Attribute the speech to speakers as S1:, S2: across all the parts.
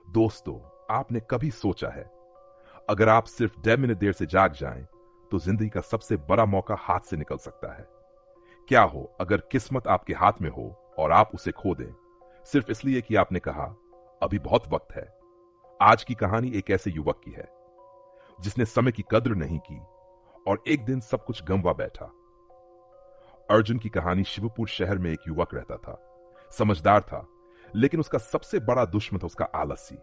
S1: दोस्तों, आपने कभी सोचा है अगर आप सिर्फ 10 मिनट देर से जाग जाएं तो जिंदगी का सबसे बड़ा मौका हाथ से निकल सकता है। क्या हो अगर किस्मत आपके हाथ में हो और आप उसे खो दें सिर्फ इसलिए कि आपने कहा अभी बहुत वक्त है। आज की कहानी एक ऐसे युवक की है जिसने समय की कद्र नहीं की और एक दिन सब कुछ गंवा बैठा। अर्जुन की कहानी शिवपुर शहर में एक युवक रहता था। समझदार था, लेकिन उसका सबसे बड़ा दुश्मन था उसका आलसी।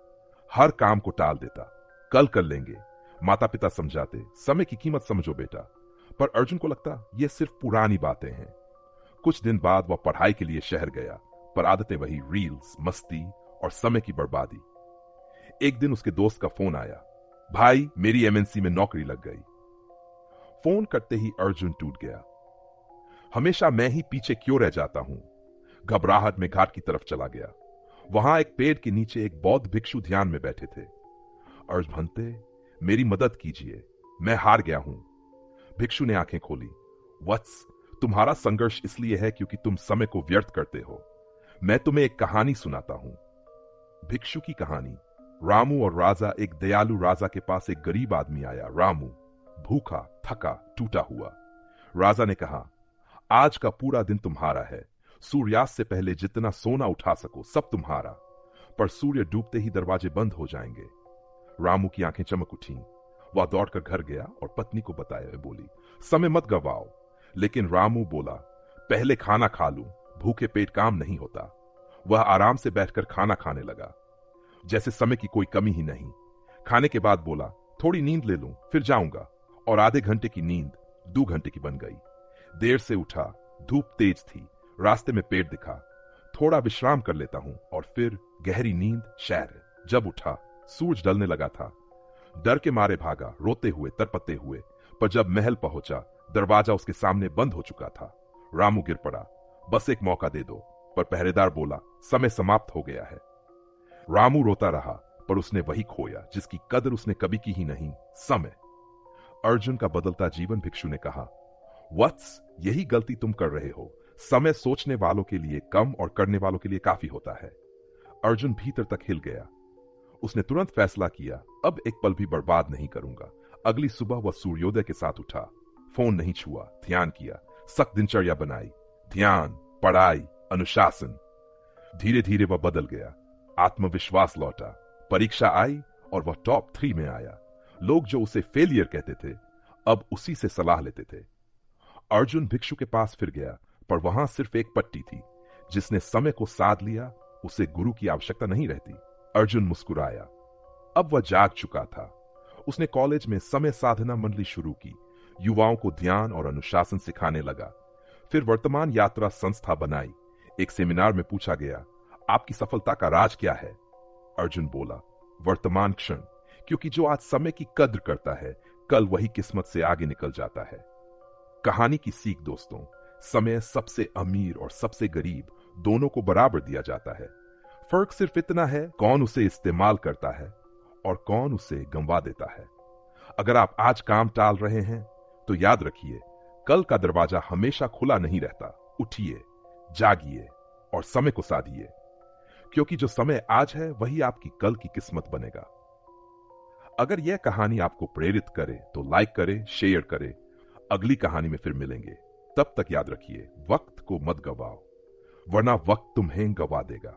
S1: हर काम को टाल देता। कल कर लेंगे, माता पिता समझाते, समय की कीमत समझो बेटा। पर अर्जुन को लगता ये सिर्फ पुरानी बातें हैं। कुछ दिन बाद वह पढ़ाई के लिए शहर गया, पर आदतें वही, रील्स, मस्ती और समय की बर्बादी। एक दिन उसके दोस्त का फोन आया, भाई मेरी एमएनसी में नौकरी लग गई। फोन करते ही अर्जुन टूट गया। हमेशा मैं ही पीछे क्यों रह जाता हूं। घबराहट में घाट की तरफ चला गया। वहां एक पेड़ के नीचे एक बौद्ध भिक्षु ध्यान में बैठे थे। अर्ज भंते, मेरी मदद कीजिए, मैं हार गया हूं। भिक्षु ने आंखें खोली। वत्स, तुम्हारा संघर्ष इसलिए है क्योंकि तुम समय को व्यर्थ करते हो। मैं तुम्हें एक कहानी सुनाता हूं। भिक्षु की कहानी। रामू और राजा। एक दयालु राजा के पास एक गरीब आदमी आया। रामू भूखा, थका, टूटा हुआ। राजा ने कहा, आज का पूरा दिन तुम्हारा है। सूर्यास्त से पहले जितना सोना उठा सको सब तुम्हारा, पर सूर्य डूबते ही दरवाजे बंद हो जाएंगे। रामू की आंखें चमक उठी। वह दौड़कर घर गया और पत्नी को बताया, बोली, समय मत गवाओ। लेकिन रामू बोला, पहले खाना खा लूं, भूखे पेट काम नहीं होता। वह आराम से बैठकर खाना खाने लगा, जैसे समय की कोई कमी ही नहीं। खाने के बाद बोला, थोड़ी नींद ले लूं, फिर जाऊंगा। और आधे घंटे की नींद 2 घंटे की बन गई। देर से उठा, धूप तेज थी, रास्ते में पेड़ दिखा। थोड़ा विश्राम कर लेता हूं और फिर गहरी नींद शहर। जब उठा, सूरज ढलने लगा था। डर के मारे भागा, रोते हुए, तरपते हुए। पर जब महल पहुंचा, दरवाजा उसके सामने बंद हो चुका था। रामू गिर पड़ा, बस एक मौका दे दो। पर पहरेदार बोला, समय समाप्त हो गया है। रामू रोता रहा, पर उसने वही खोया जिसकी कदर उसने कभी की ही नहीं, समय। अर्जुन का बदलता जीवन। भिक्षु ने कहा, वत्स, यही गलती तुम कर रहे हो। समय सोचने वालों के लिए कम और करने वालों के लिए काफी होता है। अर्जुन भीतर तक हिल गया। उसने तुरंत फैसला किया, अब एक पल भी बर्बाद नहीं करूंगा। अगली सुबह वह सूर्योदय के साथ उठा। फोन नहीं छुआ, ध्यान किया, सख्त दिनचर्या बनाई। ध्यान, पढ़ाई, अनुशासन। धीरे धीरे वह बदल गया। आत्मविश्वास लौटा। परीक्षा आई और वह टॉप 3 में आया। लोग जो उसे फेलियर कहते थे, अब उसी से सलाह लेते थे। अर्जुन भिक्षु के पास फिर गया, पर वहां सिर्फ एक पट्टी थी। जिसने समय को साध लिया उसे गुरु की आवश्यकता नहीं रहती। अर्जुन मुस्कुराया। अब वह जाग चुका था। उसने कॉलेज में समय साधना मंडली शुरू की। युवाओं को ध्यान और अनुशासन सिखाने लगा। फिर वर्तमान यात्रा संस्था बनाई। एक सेमिनार में पूछा गया, आपकी सफलता का राज क्या है? अर्जुन बोला, वर्तमान क्षण। क्योंकि जो आज समय की कद्र करता है, कल वही किस्मत से आगे निकल जाता है। कहानी की सीख दोस्तों, समय सबसे अमीर और सबसे गरीब दोनों को बराबर दिया जाता है। फर्क सिर्फ इतना है, कौन उसे इस्तेमाल करता है और कौन उसे गंवा देता है। अगर आप आज काम टाल रहे हैं तो याद रखिए, कल का दरवाजा हमेशा खुला नहीं रहता। उठिए, जागिए और समय को साधिए, क्योंकि जो समय आज है वही आपकी कल की किस्मत बनेगा। अगर यह कहानी आपको प्रेरित करे तो लाइक करें, शेयर करें। अगली कहानी में फिर मिलेंगे। तब तक याद रखिए, वक्त को मत गवाओ, वरना वक्त तुम्हें गवा देगा।